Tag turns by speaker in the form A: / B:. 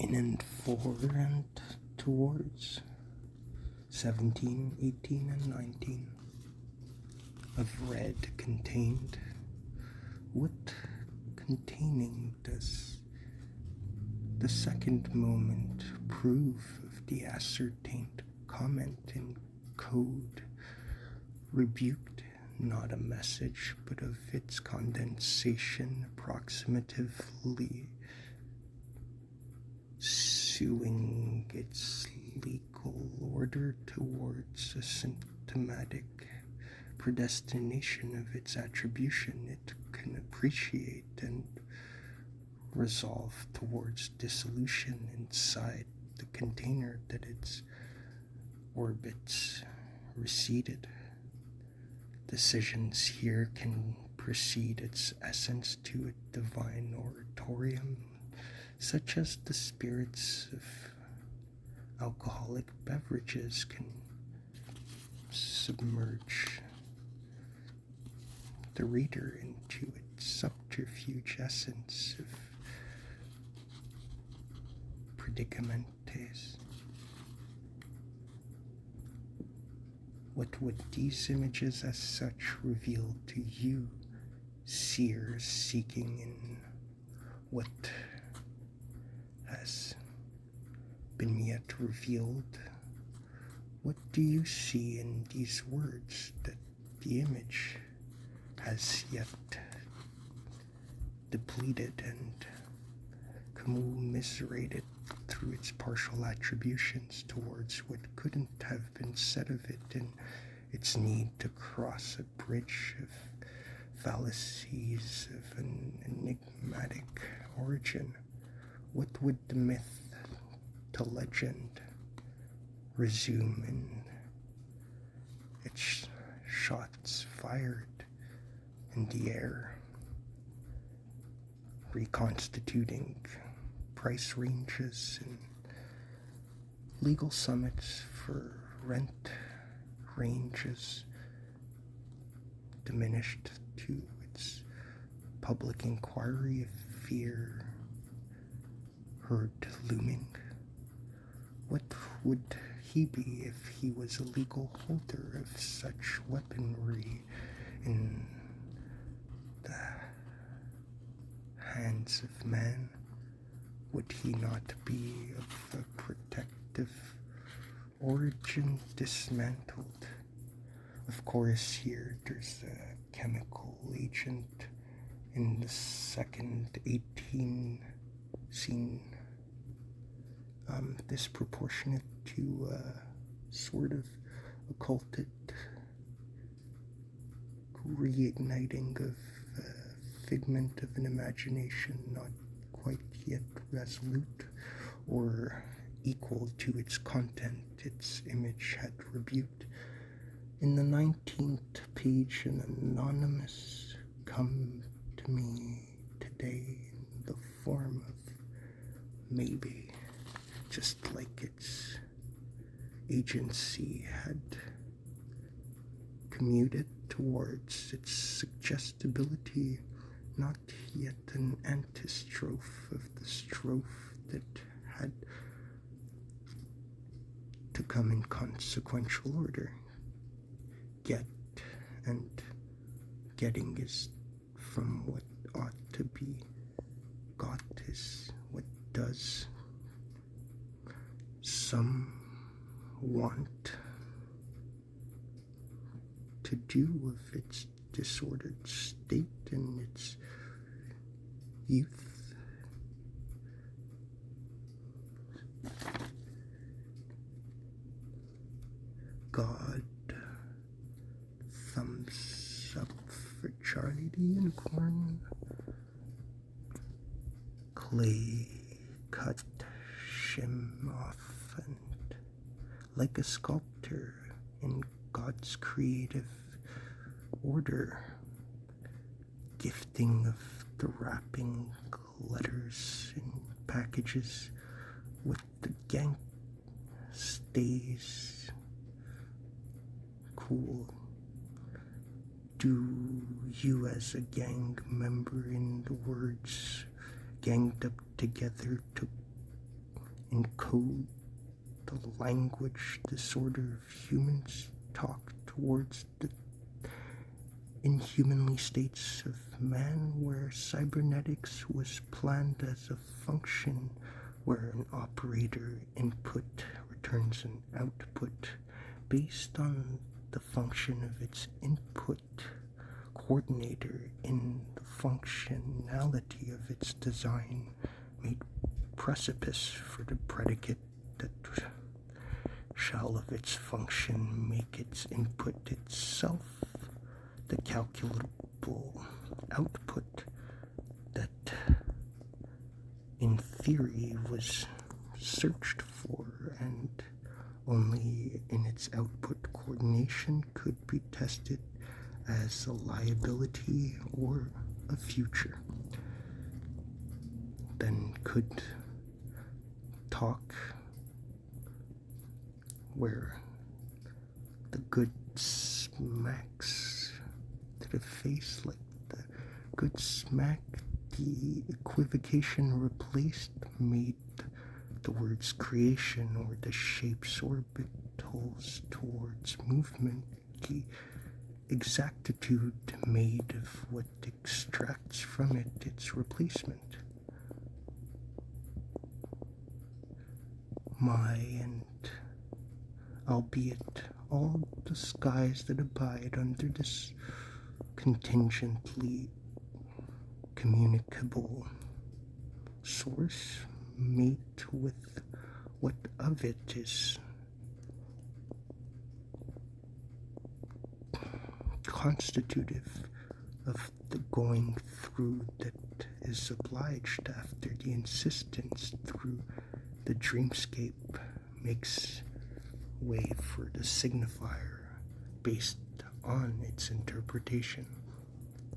A: in and for and towards 17, 18, and 19 of red contained. What containing does the second moment prove of the ascertained comment in code, rebuked not a message but of its condensation approximatively suing its legal order towards a symptomatic predestination of its attribution it can appreciate and resolve towards dissolution inside the container that its orbits receded. Decisions here can precede its essence to a divine oratorium, such as the spirits of alcoholic beverages can submerge the reader into its subterfuge essence of predicamentes. What would these images as such reveal to you, seers seeking in what has been yet revealed? What do you see in these words that the image has yet depleted and commiserated through its partial attributions towards what couldn't have been said of it in its need to cross a bridge of fallacies of an enigmatic origin? What would the myth to legend resume in its shots fired in the air, reconstituting price ranges and legal summits for rent ranges diminished to its public inquiry of fear heard looming? What would he be if he was a legal holder of such weaponry in the hands of man? Would he not be of a protective origin dismantled? Of course, here there's a chemical agent in the second 18 scene, disproportionate to sort of occulted reigniting of figment of an imagination not quite yet resolute or equal to its content its image had rebuked. In the 19th page, an anonymous come to me today in the form of maybe, just like its agency had commuted towards its suggestibility, not yet an antistrophe of the strophe that had to come in consequential order. Get and getting is from what ought to be. Got is what does. Some want to do with its disordered state and its youth. God, thumbs up for Charlie the Unicorn. Clay cut shim off, and like a sculptor in God's creative order, gifting of the wrapping letters in packages with the gang stays cool. Do you as a gang member in the words ganged up together to encode the language disorder of humans talk towards the inhumanly states of man, where cybernetics was planned as a function where an operator input returns an output based on the function of its input coordinator in the functionality of its design, made precipice for the predicate that shall of its function make its input itself the calculable output that in theory was searched for, and only in its output coordination could be tested as a liability or a future. Then could talk where the good smacks to the face like the good smack, the equivocation replaced, made the words creation or the shape's orbitals towards movement, the exactitude made of what extracts from it its replacement. My and albeit all the skies that abide under this contingently communicable source mate with what of it is constitutive of the going through that is obliged after the insistence through the dreamscape makes way for the signifier based on its interpretation.